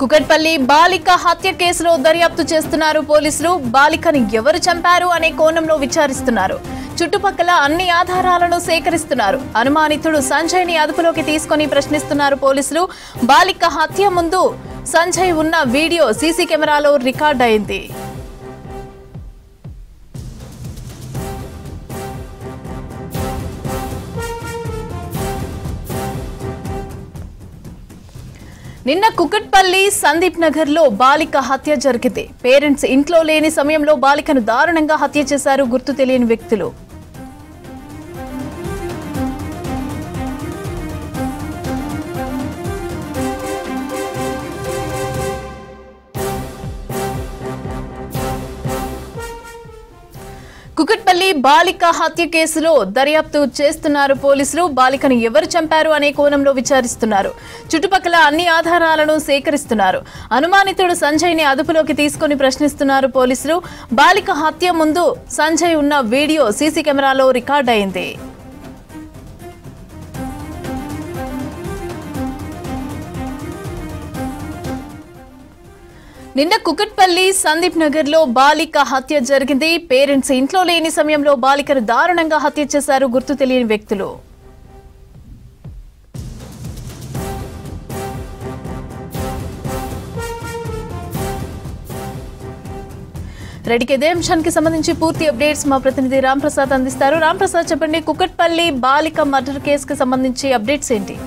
కుకట్పల్లి బాలిక హత్య కేసులో దర్యాప్తు చేస్తున్నారు పోలీసులు. బాలికని ఎవరు చంపారు అనే కోణంలో విచారిస్తున్నారు. చుట్టుపక్కల అన్ని ఆధారాలను సేకరిస్తున్నారు. అనుమానితుడు సంజయ్ ని అదుపులోకి తీసుకొని ప్రశ్నిస్తున్నారు పోలీసులు. బాలిక హత్య ముందు సంజయ్ ఉన్న వీడియో సీసీ కెమెరాలో రికార్డ్ అయింది. నిన్న కుకట్పల్లి సందీప్ నగర్ లో బాలిక హత్య జరిగింది. పేరెంట్స్ ఇంట్లో లేని సమయంలో బాలికను దారుణంగా హత్య చేశారు గుర్తు తెలియని వ్యక్తులు. కుకట్పల్లి బాలిక హత్య కేసులో దర్యాప్తు చేస్తున్నారు పోలీసులు. బాలికను ఎవరు చంపారు అనే కోణంలో విచారిస్తున్నారు. చుట్టుపక్కల అన్ని ఆధారాలను సేకరిస్తున్నారు. అనుమానితుడు సంజయ్ ని అదుపులోకి తీసుకుని ప్రశ్నిస్తున్నారు పోలీసులు. బాలిక హత్య ముందు సంజయ్ ఉన్న వీడియో సీసీ కెమెరాలో రికార్డ్ అయింది. నిన్న కుకట్పల్లి సందీప్ నగర్ లో బాలిక హత్య జరిగింది. పేరెంట్స్ ఇంట్లో లేని సమయంలో బాలికను దారుణంగా హత్య చేశారు గుర్తు తెలియని వ్యక్తులు. రెడ్డికి ఇదే అంశానికి సంబంధించి పూర్తి అప్డేట్స్ మా ప్రతినిధి రామ్ ప్రసాద్ అందిస్తారు. రామ్ ప్రసాద్, చెప్పండి, కుకట్పల్లి బాలిక మర్డర్ కేసుకు సంబంధించి అప్డేట్స్ ఏంటి?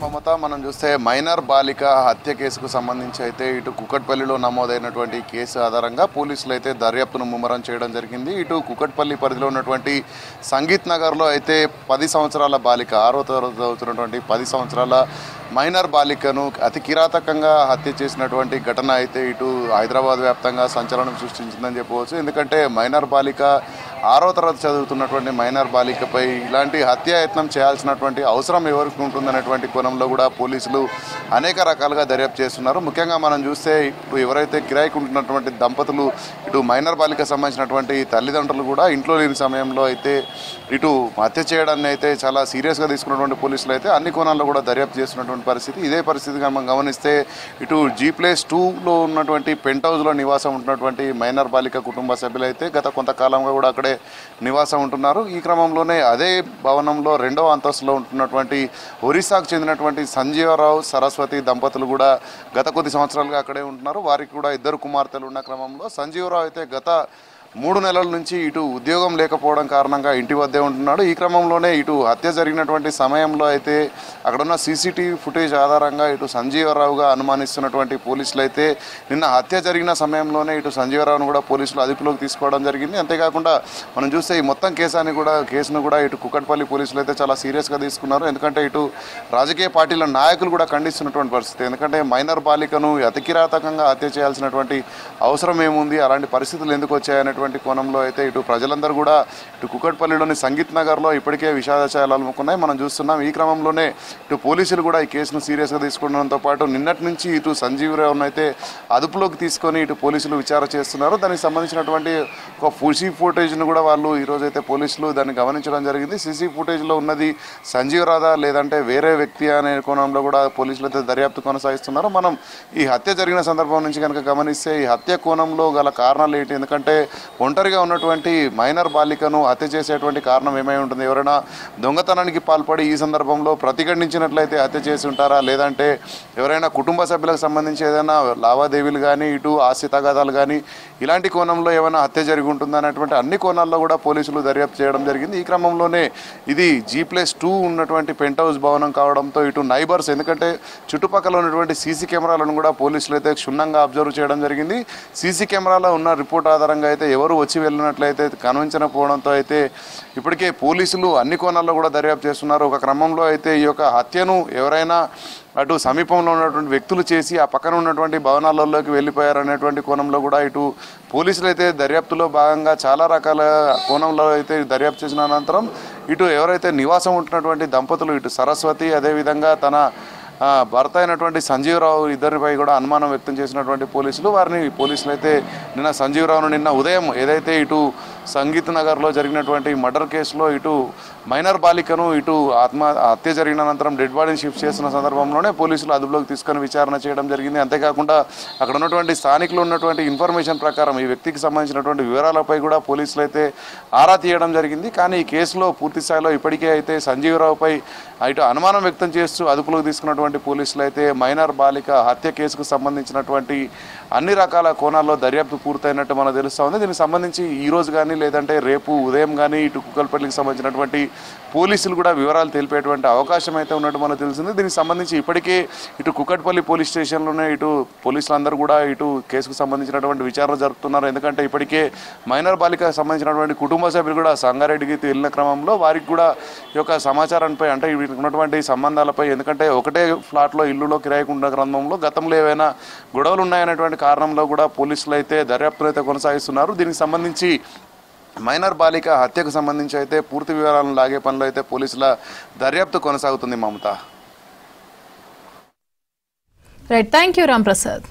మమత, మనం చూస్తే మైనర్ బాలిక హత్య కేసుకు సంబంధించి అయితే ఇటు కుకట్పల్లిలో నమోదైనటువంటి కేసు ఆధారంగా పోలీసులు అయితే దర్యాప్తును ముమ్మరం చేయడం జరిగింది. ఇటు కుకట్పల్లి పరిధిలో ఉన్నటువంటి సంగీత్ నగర్లో అయితే 10 సంవత్సరాల బాలిక, 6వ తరగతి చదువుతున్నటువంటి 10 సంవత్సరాల మైనర్ బాలికను అతి కిరాతకంగా హత్య చేసినటువంటి ఘటన అయితే ఇటు హైదరాబాద్ వ్యాప్తంగా సంచలనం సృష్టించిందని చెప్పవచ్చు. ఎందుకంటే మైనర్ బాలిక 6వ తరగతి చదువుతున్నటువంటి మైనర్ బాలికపై ఇలాంటి హత్యాయత్నం చేయాల్సినటువంటి అవసరం ఎవరికి ఉంటుందనేటువంటి కోణంలో కూడా పోలీసులు అనేక రకాలుగా దర్యాప్తు చేస్తున్నారు. ముఖ్యంగా మనం చూస్తే ఇప్పుడు ఎవరైతే కిరాయికి ఉంటున్నటువంటి దంపతులు, ఇటు మైనర్ బాలిక సంబంధించినటువంటి తల్లిదండ్రులు కూడా ఇంట్లో లేని సమయంలో అయితే ఇటు హత్య చేయడాన్ని అయితే చాలా సీరియస్గా తీసుకున్నటువంటి పోలీసులు అయితే అన్ని కోణాల్లో కూడా దర్యాప్తు చేస్తున్నటువంటి పరిస్థితి. ఇదే పరిస్థితిగా మనం గమనిస్తే ఇటు G+2లో ఉన్నటువంటి పెంట్ హౌస్లో నివాసం ఉంటున్నటువంటి మైనర్ బాలిక కుటుంబ సభ్యులు అయితే గత కొంతకాలంగా కూడా అక్కడే నివాసం ఉంటున్నారు. ఈ క్రమంలోనే అదే భవనంలో 2వ అంతస్తులో ఉంటున్నటువంటి ఒరిస్సాకు చెందినటువంటి సంజీవరావు సరస్వతి దంపతులు కూడా గత కొద్ది సంవత్సరాలుగా అక్కడే ఉంటున్నారు. వారికి కూడా 2 కుమార్తెలు ఉన్న క్రమంలో సంజీవరావు అయితే గత 3 నెలల నుంచి ఇటు ఉద్యోగం లేకపోవడం కారణంగా ఇంటి వద్దే ఉంటున్నాడు. ఈ క్రమంలోనే ఇటు హత్య జరిగినటువంటి సమయంలో అయితే అక్కడున్న CCTV ఫుటేజ్ ఆధారంగా ఇటు సంజీవరావుగా అనుమానిస్తున్నటువంటి పోలీసులు అయితే నిన్న హత్య జరిగిన సమయంలోనే ఇటు సంజీవరావును కూడా పోలీసులు అదుపులోకి తీసుకోవడం జరిగింది. అంతేకాకుండా మనం చూస్తే ఈ మొత్తం కేసును కూడా ఇటు కుకట్పల్లి పోలీసులు అయితే చాలా సీరియస్గా తీసుకున్నారు. ఎందుకంటే ఇటు రాజకీయ పార్టీల నాయకులు కూడా ఖండిస్తున్నటువంటి పరిస్థితి. ఎందుకంటే మైనర్ బాలికను అతి కిరాతకంగా హత్య చేయాల్సినటువంటి అవసరం ఏముంది, అలాంటి పరిస్థితులు ఎందుకు వచ్చాయనే కోణంలో అయితే ఇటు ప్రజలందరూ కూడా ఇటు కుకట్పల్లిలోని సంగీత్ నగర్లో ఇప్పటికే విషాదచారాలు అలుముకున్నాయి. మనం చూస్తున్నాం. ఈ క్రమంలోనే ఇటు పోలీసులు కూడా ఈ కేసును సీరియస్గా తీసుకోవడంతో పాటు నిన్నటి నుంచి ఇటు సంజీవరావును అయితే అదుపులోకి తీసుకొని ఇటు పోలీసులు విచారణ చేస్తున్నారు. దానికి సంబంధించినటువంటి ఒక CC ఫుటేజ్ను కూడా వాళ్ళు ఈరోజు అయితే పోలీసులు దాన్ని గమనించడం జరిగింది. CC ఫుటేజ్లో ఉన్నది సంజీవరాదా లేదంటే వేరే వ్యక్తి అనే కోణంలో కూడా పోలీసులు అయితే దర్యాప్తు కొనసాగిస్తున్నారు. మనం ఈ హత్య జరిగిన సందర్భం నుంచి కనుక గమనిస్తే ఈ హత్య కోణంలో గల కారణాలు ఏంటి, ఎందుకంటే ఒంటరిగా ఉన్నటువంటి మైనర్ బాలికను హత్య చేసేటువంటి కారణం ఏమై ఉంటుంది? ఎవరైనా దొంగతనానికి పాల్పడి ఈ సందర్భంలో ప్రతిఘటించినట్లయితే హత్య చేసి ఉంటారా, లేదంటే ఎవరైనా కుటుంబ సభ్యులకు సంబంధించి ఏదైనా లావాదేవీలు కానీ ఇటు ఆస్తి తగాదాలు కానీ ఇలాంటి కోణంలో ఏమైనా హత్య జరిగి ఉంటుందా అనేటువంటి అన్ని కోణాల్లో కూడా పోలీసులు దర్యాప్తు చేయడం జరిగింది. ఈ క్రమంలోనే ఇది G+2 ఉన్నటువంటి పెంట్ హౌస్ భవనం కావడంతో ఇటు నైబర్స్, ఎందుకంటే చుట్టుపక్కల ఉన్నటువంటి CC కెమెరాలను కూడా పోలీసులు అయితే క్షుణ్ణంగా అబ్జర్వ్ చేయడం జరిగింది. CC కెమెరాలో ఉన్న రిపోర్ట్ ఆధారంగా అయితే ఎవరు వచ్చి వెళ్ళినట్లయితే కనిపించకపోవడంతో అయితే ఇప్పటికే పోలీసులు అన్ని కోణాల్లో కూడా దర్యాప్తు చేస్తున్నారు. ఒక క్రమంలో అయితే ఈ యొక్క హత్యను ఎవరైనా అటు సమీపంలో ఉన్నటువంటి వ్యక్తులు చేసి ఆ పక్కన ఉన్నటువంటి భవనాలలోకి వెళ్ళిపోయారనేటువంటి కోణంలో కూడా ఇటు పోలీసులు అయితే దర్యాప్తులో భాగంగా చాలా రకాల కోణంలో అయితే దర్యాప్తు చేసిన అనంతరం ఇటు ఎవరైతే నివాసం ఉంటున్నటువంటి దంపతులు ఇటు సరస్వతి అదేవిధంగా తన భర్త అయినటువంటి సంజీవరావు ఇద్దరిపై కూడా అనుమానం వ్యక్తం చేసినటువంటి పోలీసులు అయితే నిన్న సంజీవరావును నిన్న ఉదయం ఏదైతే ఇటు సంగీత్ నగర్లో జరిగినటువంటి మర్డర్ కేసులో ఇటు మైనర్ బాలికను ఇటు హత్య జరిగిన అనంతరం డెడ్ బాడీని షిఫ్ట్ చేస్తున్న సందర్భంలోనే పోలీసులు అదుపులోకి తీసుకొని విచారణ చేయడం జరిగింది. అంతేకాకుండా అక్కడ ఉన్నటువంటి స్థానికులు ఉన్నటువంటి ఇన్ఫర్మేషన్ ప్రకారం ఈ వ్యక్తికి సంబంధించినటువంటి వివరాలపై కూడా పోలీసులు అయితే ఆరా తీయడం జరిగింది. కానీ ఈ కేసులో పూర్తి స్థాయిలో ఇప్పటికే అయితే సంజీవరావుపై ఇటు అనుమానం వ్యక్తం చేస్తూ అదుపులోకి తీసుకున్నటువంటి పోలీసులు అయితే మైనర్ బాలిక హత్య కేసుకు సంబంధించినటువంటి అన్ని రకాల కోణాల్లో దర్యాప్తు పూర్తయినట్టు మనకు తెలుస్తూ ఉంది. దీనికి సంబంధించి ఈరోజు కానీ లేదంటే రేపు ఉదయం కానీ ఇటు కుక్కట్పల్లికి సంబంధించినటువంటి పోలీసులు కూడా వివరాలు తెలిపేటువంటి అవకాశం అయితే ఉన్నట్టు మనకు తెలిసింది. దీనికి సంబంధించి ఇప్పటికే ఇటు కుక్కట్పల్లి పోలీస్ స్టేషన్లోనే ఇటు పోలీసులందరూ కూడా ఇటు కేసుకు సంబంధించినటువంటి విచారణ జరుపుతున్నారు. ఎందుకంటే ఇప్పటికే మైనర్ బాలికకు సంబంధించినటువంటి కుటుంబ సభ్యులు కూడా సంగారెడ్డికి వెళ్ళిన క్రమంలో వారికి కూడా ఈ యొక్క సమాచారంపై అంటే ఉన్నటువంటి సంబంధాలపై, ఎందుకంటే ఒకటే ఫ్లాట్లో ఇల్లులో కిరాయికి ఉన్న క్రమంలో గతంలో ఏవైనా గొడవలు ఉన్నాయనేటువంటి కారణంలో కూడా పోలీసులు అయితే దర్యాప్తులు అయితే కొనసాగిస్తున్నారు. దీనికి సంబంధించి మైనర్ బాలిక హత్యకు సంబంధించి అయితే పూర్తి వివరాలను లాగే పనిలో అయితే పోలీసుల దర్యాప్తు కొనసాగుతుంది. Mamata. Right, thank you Ram Prasad.